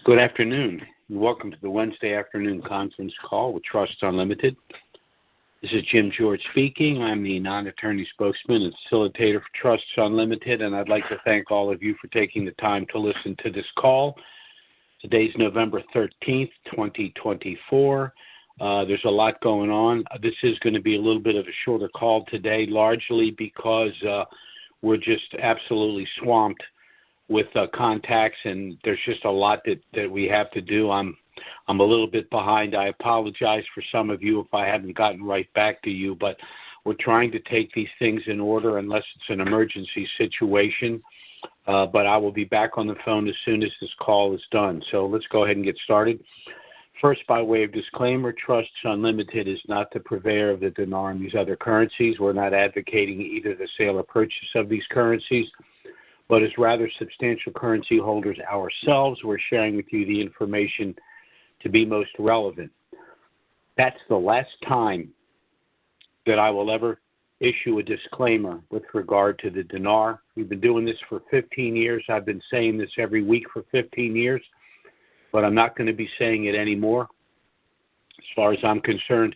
Good afternoon, and welcome to the Wednesday afternoon conference call with Trusts Unlimited. This is Jim George speaking. I'm the non-attorney spokesman and facilitator for Trusts Unlimited, and I'd like to thank all of you for taking the time to listen to this call. Today's November 13th, 2024. There's a lot going on. This is going to be a little bit of a shorter call today, largely because we're just absolutely swamped with contacts, and there's just a lot that we have to do. I'm a little bit behind. I apologize for some of you if I haven't gotten right back to you, but we're trying to take these things in order unless it's an emergency situation. But I will be back on the phone as soon as this call is done. So let's go ahead and get started. First, by way of disclaimer, Trusts Unlimited is not the purveyor of the dinar and these other currencies. We're not advocating either the sale or purchase of these currencies, but as rather substantial currency holders ourselves, we're sharing with you the information to be most relevant. That's the last time that I will ever issue a disclaimer with regard to the dinar. We've been doing this for 15 years. I've been saying this every week for 15 years, but I'm not going to be saying it anymore. As far as I'm concerned,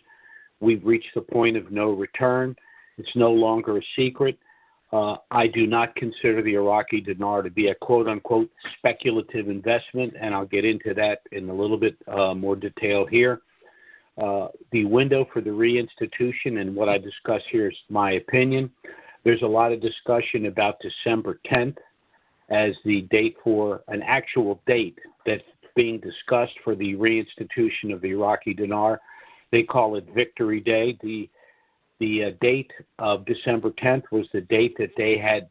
we've reached the point of no return. It's no longer a secret. I do not consider the Iraqi dinar to be a quote-unquote speculative investment, and I'll get into that in a little bit more detail here. The window for the reinstitution and what I discuss here is my opinion. There's a lot of discussion about December 10th as the date for an actual date that's being discussed for the reinstitution of the Iraqi dinar. They call it Victory Day. The date of December 10th was the date that they had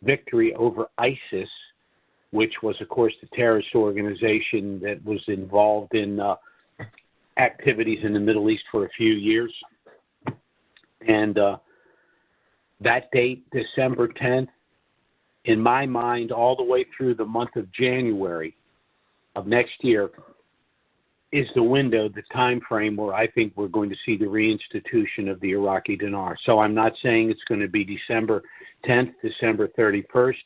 victory over ISIS, which was, of course, the terrorist organization that was involved in activities in the Middle East for a few years. And that date, December 10th, in my mind, all the way through the month of January of next year, is the window, the time frame where I think we're going to see the reinstitution of the Iraqi dinar. So I'm not saying it's going to be December 10th, December 31st,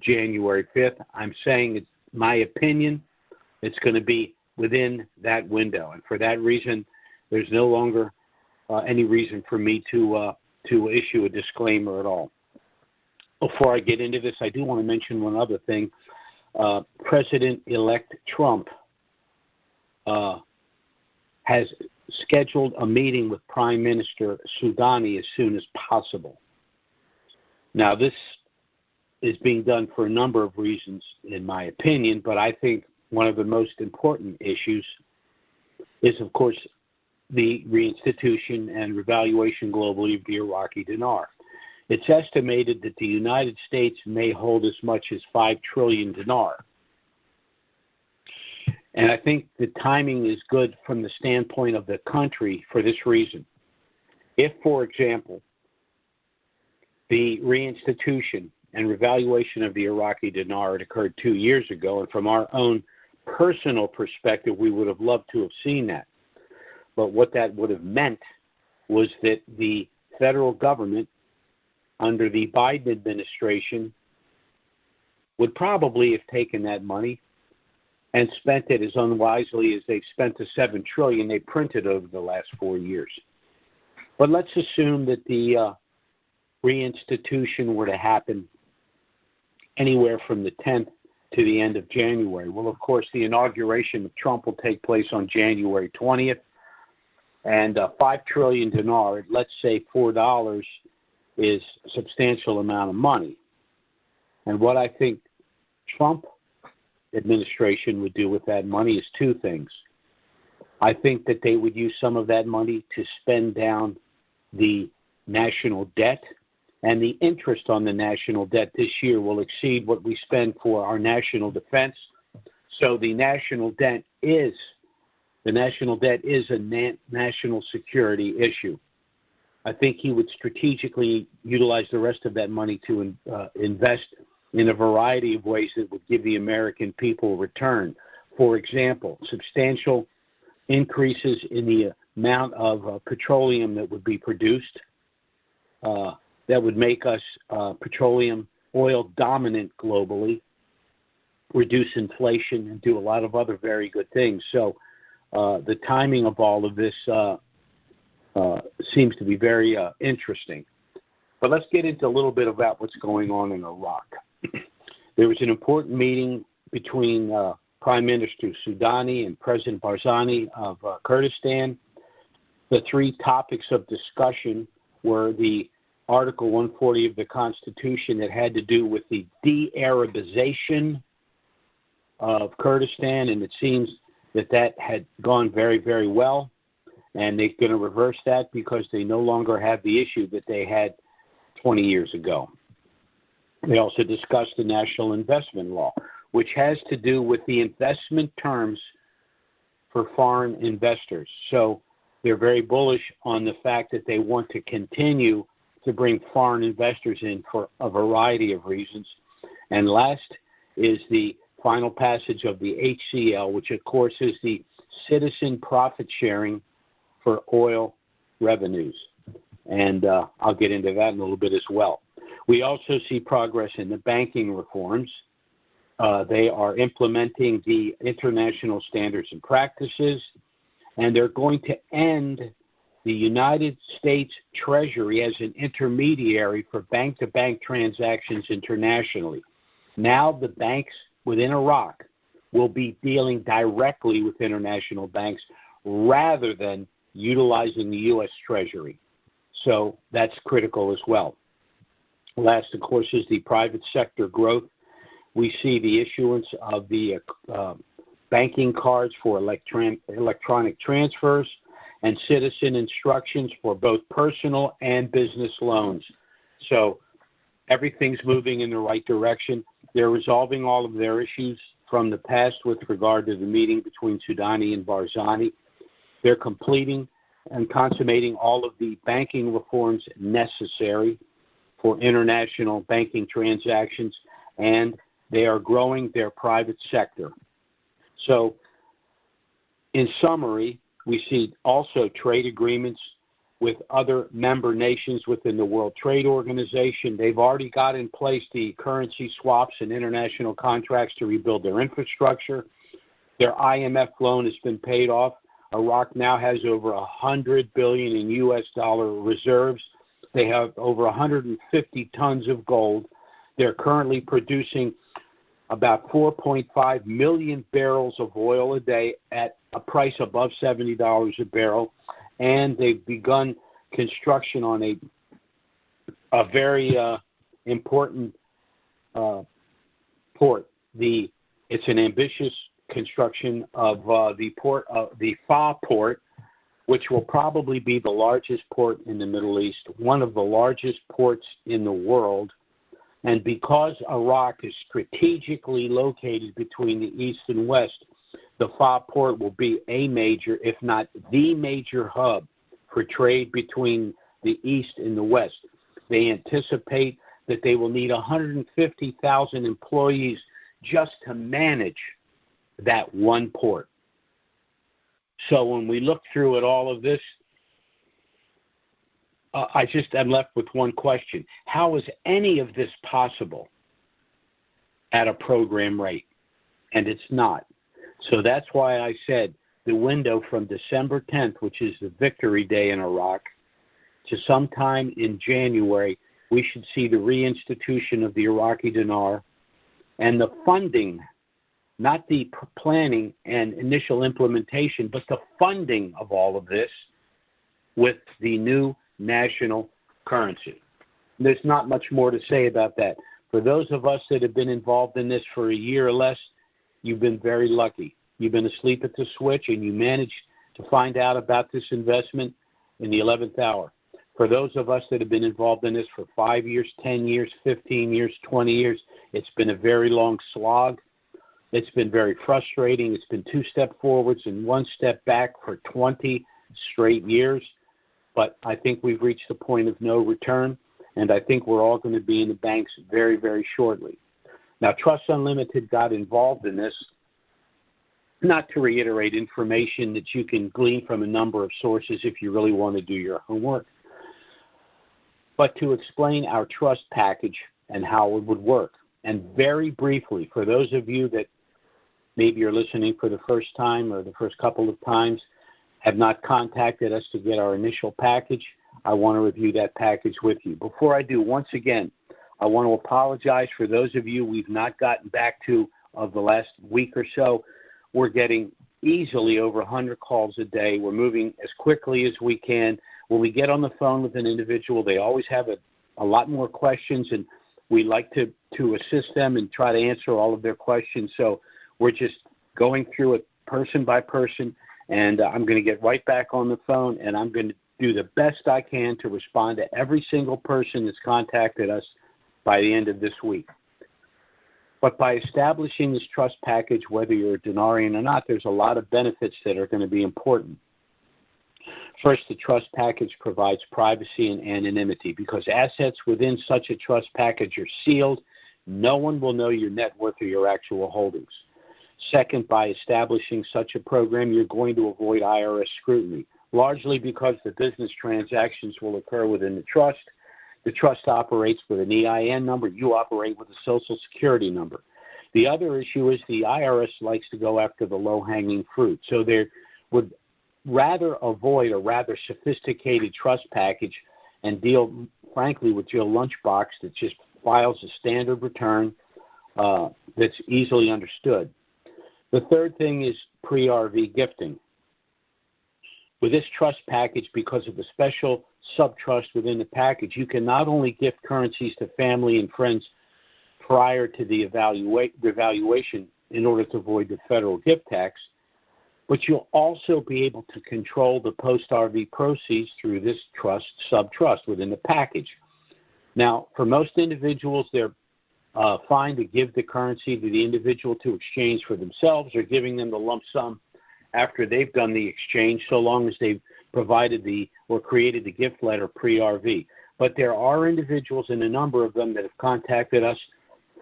January 5th. I'm saying, it's my opinion, it's going to be within that window. And for that reason, there's no longer any reason for me to issue a disclaimer at all. Before I get into this, I do want to mention one other thing. President-elect Trump has scheduled a meeting with Prime Minister Soudani as soon as possible. Now, this is being done for a number of reasons, in my opinion, but I think one of the most important issues is, of course, the reinstitution and revaluation globally of the Iraqi dinar. It's estimated that the United States may hold as much as 5 trillion dinar. And I think the timing is good from the standpoint of the country for this reason. If, for example, the reinstitution and revaluation of the Iraqi dinar had occurred 2 years ago, and from our own personal perspective, we would have loved to have seen that. But what that would have meant was that the federal government, under the Biden administration, would probably have taken that money and spent it as unwisely as they've spent the $7 trillion they printed over the last 4 years. But let's assume that the reinstitution were to happen anywhere from the 10th to the end of January. Well, of course, the inauguration of Trump will take place on January 20th, and 5 trillion dinar, let's say $4, is a substantial amount of money. And what I think Trump administration would do with that money is two things. I think that they would use some of that money to spend down the national debt, and the interest on the national debt this year will exceed what we spend for our national defense. So the national debt is a national security issue. I think he would strategically utilize the rest of that money to invest in a variety of ways that would give the American people return. For example, substantial increases in the amount of petroleum that would be produced that would make us petroleum oil dominant globally. reduce inflation, and do a lot of other very good things. So the timing of all of this seems to be very interesting. But let's get into a little bit about what's going on in Iraq. There was an important meeting between Prime Minister Soudani and President Barzani of Kurdistan. The three topics of discussion were the Article 140 of the Constitution that had to do with the de-Arabization of Kurdistan, and it seems that had gone very, very well, and they're going to reverse that because they no longer have the issue that they had 20 years ago. They also discussed the National Investment Law, which has to do with the investment terms for foreign investors. So they're very bullish on the fact that they want to continue to bring foreign investors in for a variety of reasons. And last is the final passage of the HCL, which of course is the citizen profit sharing for oil revenues. And I'll get into that in a little bit as well. We also see progress in the banking reforms. They are implementing the international standards and practices, and they're going to end the United States Treasury as an intermediary for bank-to-bank transactions internationally. Now the banks within Iraq will be dealing directly with international banks rather than utilizing the U.S. Treasury. So that's critical as well. Last, of course, is the private sector growth. We see the issuance of the banking cards for electronic transfers and citizen instructions for both personal and business loans. So everything's moving in the right direction. They're resolving all of their issues from the past with regard to the meeting between Soudani and Barzani. They're completing and consummating all of the banking reforms necessary for international banking transactions, and they are growing their private sector. So, in summary, we see also trade agreements with other member nations within the World Trade Organization. They've already got in place the currency swaps and international contracts to rebuild their infrastructure. Their IMF loan has been paid off. Iraq now has over $100 billion in U.S. dollar reserves. They have over 150 tons of gold. They're currently producing about 4.5 million barrels of oil a day at a price above $70 a barrel, and they've begun construction on a very important port. It's an ambitious construction of the Fa port, which will probably be the largest port in the Middle East, one of the largest ports in the world. And because Iraq is strategically located between the East and West, the Fa port will be a major, if not the major hub for trade between the East and the West. They anticipate that they will need 150,000 employees just to manage that one port. So when we look through at all of this, I'm left with one question. How is any of this possible at a program rate? And it's not. So that's why I said the window from December 10th, which is the Victory Day in Iraq, to sometime in January, we should see the reinstitution of the Iraqi dinar and the funding, not the planning and initial implementation, but the funding of all of this with the new national currency. There's not much more to say about that. For those of us that have been involved in this for a year or less, you've been very lucky. You've been asleep at the switch, and you managed to find out about this investment in the 11th hour. For those of us that have been involved in this for 5 years, 10 years, 15 years, 20 years, it's been a very long slog. It's been very frustrating. It's been 2 steps forwards and 1 step back for 20 straight years. But I think we've reached the point of no return, and I think we're all going to be in the banks very, very shortly. Now, Trusts Unlimited got involved in this, not to reiterate information that you can glean from a number of sources if you really want to do your homework, but to explain our trust package and how it would work. And very briefly, for those of you that maybe you're listening for the first time or the first couple of times, have not contacted us to get our initial package, I want to review that package with you. Before I do, once again, I want to apologize for those of you we've not gotten back to of the last week or so. We're getting easily over 100 calls a day. We're moving as quickly as we can. When we get on the phone with an individual, they always have a lot more questions, and we like to assist them and try to answer all of their questions. So we're just going through it person by person, and I'm going to get right back on the phone, and I'm going to do the best I can to respond to every single person that's contacted us by the end of this week. But by establishing this trust package, whether you're a denarian or not, there's a lot of benefits that are going to be important. First, the trust package provides privacy and anonymity because assets within such a trust package are sealed. No one will know your net worth or your actual holdings. Second, by establishing such a program, you're going to avoid IRS scrutiny, largely because the business transactions will occur within the trust. The trust operates with an EIN number. You operate with a Social Security number. The other issue is the IRS likes to go after the low-hanging fruit. So they would rather avoid a rather sophisticated trust package and deal, frankly, with your lunchbox that just files a standard return that's easily understood. The third thing is pre-RV gifting. With this trust package, because of the special sub-trust within the package, you can not only gift currencies to family and friends prior to the revaluation in order to avoid the federal gift tax, but you'll also be able to control the post-RV proceeds through this trust sub-trust within the package. Now, for most individuals, they're fine to give the currency to the individual to exchange for themselves or giving them the lump sum after they've done the exchange, so long as they've provided or created the gift letter pre-RV. But there are individuals, and a number of them that have contacted us,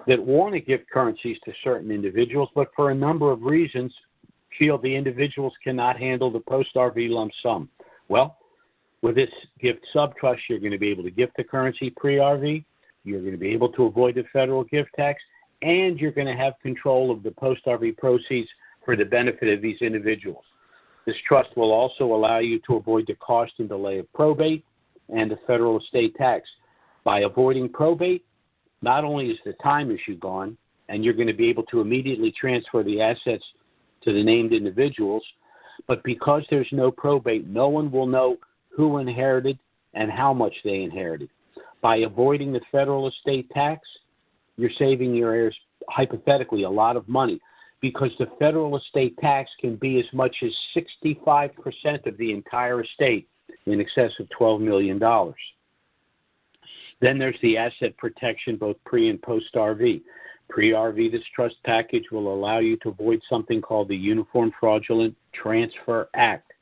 that want to give currencies to certain individuals, but for a number of reasons feel the individuals cannot handle the post-RV lump sum. Well, with this gift sub-trust, you're going to be able to gift the currency pre-RV, you're going to be able to avoid the federal gift tax, and you're going to have control of the post-RV proceeds for the benefit of these individuals. This trust will also allow you to avoid the cost and delay of probate and the federal estate tax. By avoiding probate, not only is the time issue gone, and you're going to be able to immediately transfer the assets to the named individuals, but because there's no probate, no one will know who inherited and how much they inherited. By avoiding the federal estate tax, you're saving your heirs, hypothetically, a lot of money, because the federal estate tax can be as much as 65% of the entire estate, in excess of $12 million. Then there's the asset protection, both pre- and post-RV. Pre-RV, this trust package will allow you to avoid something called the Uniform Fraudulent Transfer Act.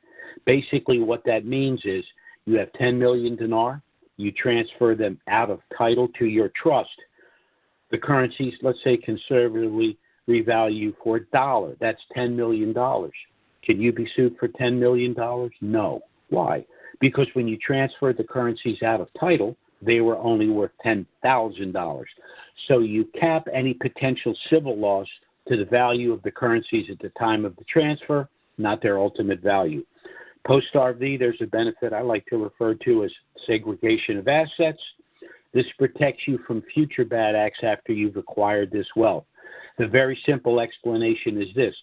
Basically, what that means is you have 10 million dinar, you transfer them out of title to your trust. The currencies, let's say conservatively, revalue for $1. That's $10 million. Can you be sued for $10 million? No. Why? Because when you transferred the currencies out of title, they were only worth $10,000. So you cap any potential civil loss to the value of the currencies at the time of the transfer, not their ultimate value. Post-RV, there's a benefit I like to refer to as segregation of assets. This protects you from future bad acts after you've acquired this wealth. The very simple explanation is this.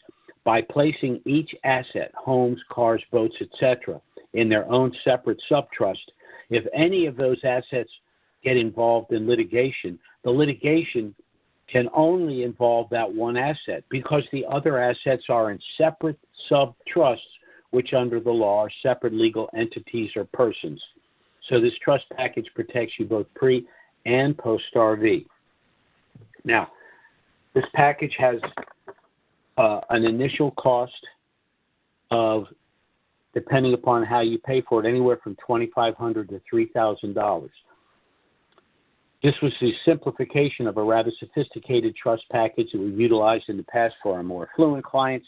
By placing each asset, homes, cars, boats, etc., in their own separate sub-trust, if any of those assets get involved in litigation, the litigation can only involve that one asset because the other assets are in separate sub-trusts, which under the law are separate legal entities or persons. So this trust package protects you both pre- and post-RV. Now, this package has an initial cost of, depending upon how you pay for it, anywhere from $2,500 to $3,000. This was the simplification of a rather sophisticated trust package that we've utilized in the past for our more affluent clients,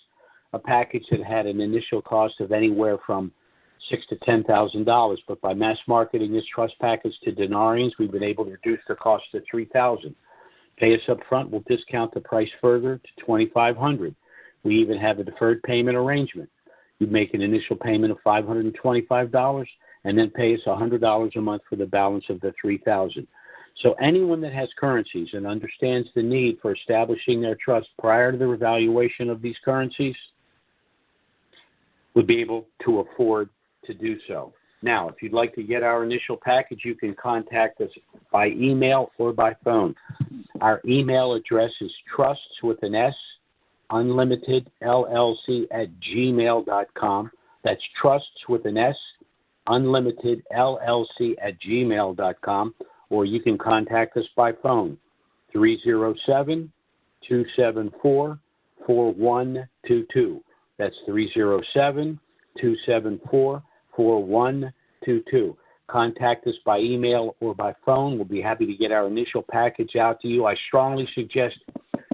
a package that had an initial cost of anywhere from $6,000 to $10,000. But by mass marketing this trust package to denarians, we've been able to reduce the cost to $3,000. Pay us up front. We'll discount the price further to $2,500. We even have a deferred payment arrangement. You make an initial payment of $525 and then pay us $100 a month for the balance of the $3,000. So anyone that has currencies and understands the need for establishing their trust prior to the evaluation of these currencies would be able to afford to do so. Now, if you'd like to get our initial package, you can contact us by email or by phone. Our email address is trusts with an S, unlimited LLC @gmail.com. That's trusts with an S, unlimited LLC @gmail.com. Or you can contact us by phone, 307-274-4122. That's 307-274-4122. Contact us by email or by phone. We'll be happy to get our initial package out to you. I strongly suggest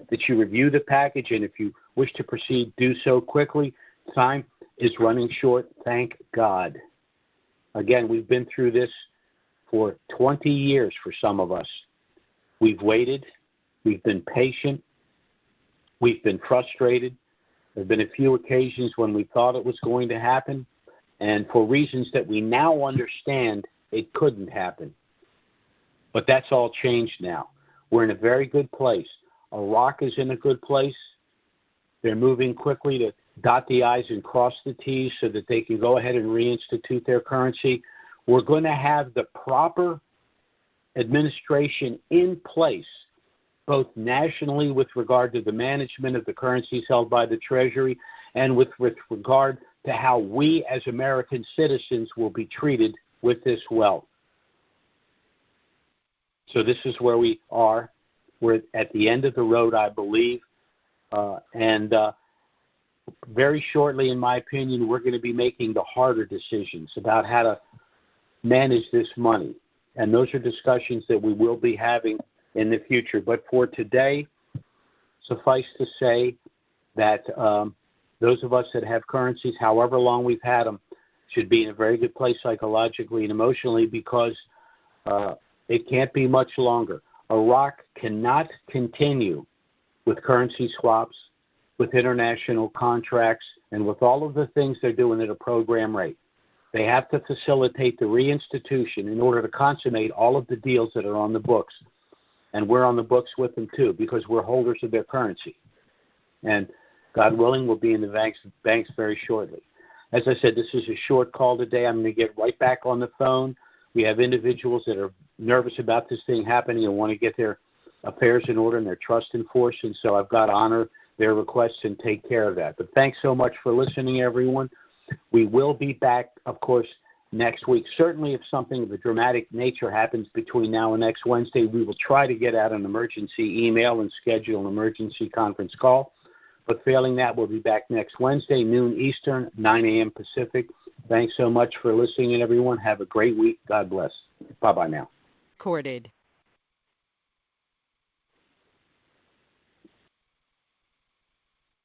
that you review the package, and if you wish to proceed, do so quickly. Time is running short, thank God. Again, we've been through this for 20 years for some of us. We've waited. We've been patient. We've been frustrated. There have been a few occasions when we thought it was going to happen, and for reasons that we now understand, it couldn't happen. But that's all changed now. We're in a very good place. Iraq is in a good place. They're moving quickly to dot the I's and cross the T's so that they can go ahead and reinstitute their currency. We're going to have the proper administration in place, both nationally with regard to the management of the currencies held by the Treasury and with regard to how we as American citizens will be treated with this wealth. So this is where we are. We're at the end of the road, I believe, and very shortly, in my opinion, we're going to be making the harder decisions about how to manage this money. And those are discussions that we will be having in the future. But for today, suffice to say that those of us that have currencies, however long we've had them, should be in a very good place psychologically and emotionally, because it can't be much longer. Iraq cannot continue with currency swaps, with international contracts, and with all of the things they're doing at a program rate. They have to facilitate the reinstitution in order to consummate all of the deals that are on the books. And we're on the books with them too, because we're holders of their currency. And God willing, we'll be in the banks very shortly. As I said, this is a short call today. I'm going to get right back on the phone. We have individuals that are nervous about this thing happening and want to get their affairs in order and their trust enforced. And so I've got to honor their requests and take care of that. But thanks so much for listening, everyone. We will be back, of course, next week. Certainly if something of a dramatic nature happens between now and next Wednesday, we will try to get out an emergency email and schedule an emergency conference call. But failing that, we'll be back next Wednesday, noon Eastern, 9 a.m. Pacific. Thanks so much for listening, everyone. Have a great week. God bless. Bye-bye now. Recorded.